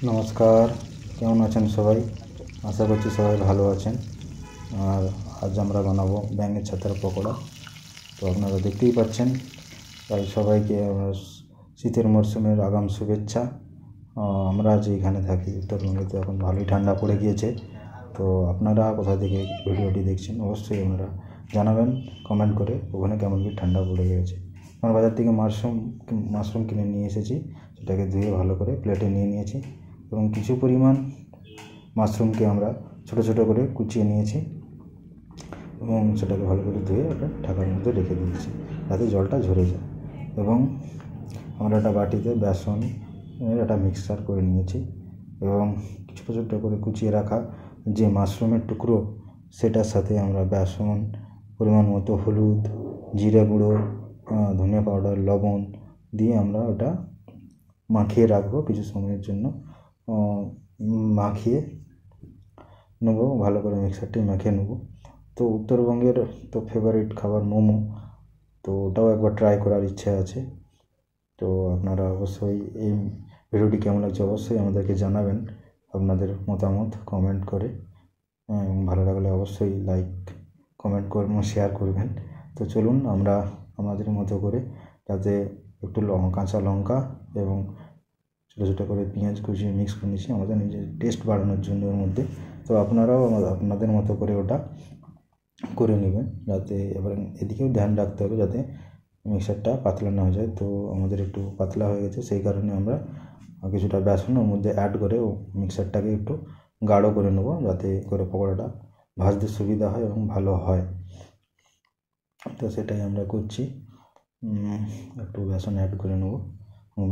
নমস্কার, কেমন আছেন সবাই? আশা করছি সবাই ভালো আছেন। আর আজ আমরা বানাবো ব্যাঙের ছাতার পকোড়া। তো আপনারা দেখতেই পাচ্ছেন। তাই সবাইকে শীতের মরশুমের আগাম শুভেচ্ছা। আমরা যে এখানে থাকি উত্তরবঙ্গে, তো এখন ভালোই ঠান্ডা পড়ে গিয়েছে। তো আপনারা কোথা থেকে ভিডিওটি দেখছেন অবশ্যই আপনারা জানাবেন কমেন্ট করে ওখানে কেমন কি ঠান্ডা পড়ে গিয়েছে। আমার বাজার থেকে মাশরুম কিনে নিয়ে এসেছি, সেটাকে ধুয়ে ভালো করে প্লেটে নিয়ে নিয়েছি এবং কিছু পরিমাণ মাশরুমকে আমরা ছোটো ছোটো করে কুচিয়ে নিয়েছি এবং সেটাকে ভালো করে ধুয়ে একটা ঢাকার মধ্যে রেখে দিয়েছি যাতে জলটা ঝরে যায়। এবং আমরা একটা বাটিতে বেসন একটা মিক্সচার করে নিয়েছি এবং ছোটো ছোটো করে কুচিয়ে রাখা যে মাশরুমের টুকরো সেটার সাথে আমরা বেসন, পরিমাণ মতো হলুদ, জিরে গুঁড়ো, ধনিয়া পাউডার, লবণ দিয়ে আমরা ওটা মাখিয়ে রাখবো কিছু সময়ের জন্য। মাখিয়ে নেবো ভালো করে, মিক্সারটি মাখিয়ে নেবো। তো উত্তরবঙ্গের তো ফেভারিট খাবার মোমো, তো ওটাও একবার ট্রাই করার ইচ্ছা আছে। তো আপনারা অবশ্যই এই ভিডিওটি কেমন লাগছে অবশ্যই আমাদেরকে জানাবেন আপনাদের মতামত কমেন্ট করে, এবং ভালো লাগলে অবশ্যই লাইক কমেন্ট করবেন, শেয়ার করবেন। তো চলুন আমরা আমাদের মতো করে, যাতে একটু কাঁচা লঙ্কা এবং ছোটো ছোটো করে পেঁয়াজ কুচিয়ে মিক্স করে নিচ্ছি আমাদের নিজের টেস্ট বাড়ানোর জন্য এর মধ্যে। তো আপনারাও আপনাদের মতো করে ওটা করে নেবেন, যাতে এবার এদিকেও ধ্যান রাখতে হবে যাতে মিক্সারটা পাতলা না হয়ে যায়। তো আমাদের একটু পাতলা হয়ে গেছে, সেই কারণে আমরা কিছুটা বেসন ওর মধ্যে অ্যাড করে মিক্সারটাকে একটু গাঢ় করে নেবো, যাতে করে পকোড়াটা ভাজতে সুবিধা হয় এবং ভালো হয়। তো সেটাই আমরা করছি, একটু বেসন অ্যাড করে নেবো।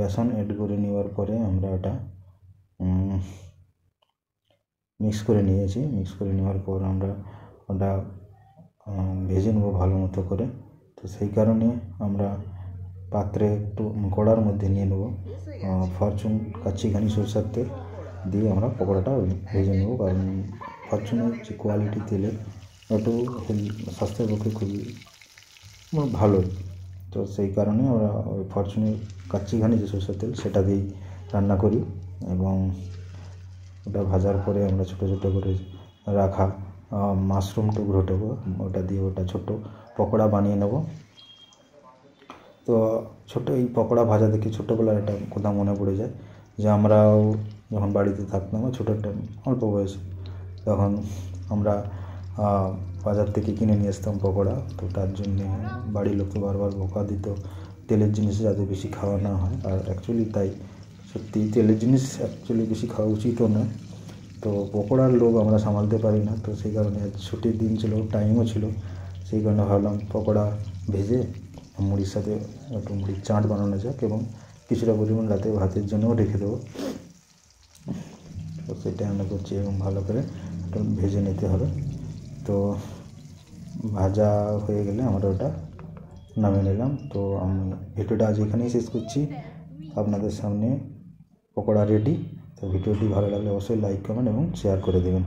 বেসন অ্যাড করে নেওয়ার পরে আমরা ওটা মিক্স করে নিয়েছি। মিক্স করে নেওয়ার পর আমরা ওটা ভেজে নেবো ভালো মতো করে। তো সেই কারণে আমরা পাত্রে একটু কড়ার মধ্যে নিয়ে নেবো ফরচুন কাচ্চিঘানি সরষের তেল দিয়ে আমরা পকোড়াটা ভেজে নেবো। কারণ ফরচুনের যে কোয়ালিটি তেলের একটু স্বাস্থ্যের পক্ষে খুবই ভালো। তো সেই কারণে আমরা ওই ফরচুনের কাচ্চিঘানি যে সরষের তেল সেটা দিয়েই রান্না করি। এবং ওটা ভাজার পরে আমরা ছোটো ছোটো করে রাখা মাশরুম টুকরোটাকে ওটা দিয়ে ওটা ছোটো পকোড়া বানিয়ে নেব। তো ছোটো এই পকোড়া ভাজা দেখে ছোটোবেলার একটা কথা মনে পড়ে যায়, যে আমরাও যখন বাড়িতে থাকতাম ছোটো একটা অল্প বয়সে, তখন আমরা বাজার থেকে কিনে নিয়ে আসতাম পকোড়া। তো তার জন্যে বাড়ির লোককে বারবার বকা দিত তেলের জিনিস যাতে বেশি খাওয়া না হয়। আর অ্যাকচুয়ালি তাই, সত্যি তেলের জিনিস অ্যাকচুয়ালি বেশি খাওয়া উচিতও নয়। তো পকোড়ার লোভ আমরা সামালতে পারি না, তো সেই কারণে ছুটির দিন ছিল, টাইমও ছিল, সেই কারণে ভাবলাম পকোড়া ভেজে মুড়ির সাথে একটু মুড়ির চাট বানানো যাক এবং কিছুটা পরিমাণ রাতে ভাতের জন্যও রেখে দেবো। তো সেটাই আমরা করছি এবং ভালো করে একটু ভেজে নিতে হবে। তো ভাজা হয়ে গেলে আমরা ওটা নামিয়ে নিলাম। তো আমি ভিডিওটা আজ এখানেই শেষ করছি। আপনাদের সামনে পকোড়া রেডি। তো ভিডিওটি ভালো লাগলে অবশ্যই লাইক, কমেন্ট এবং শেয়ার করে দেবেন।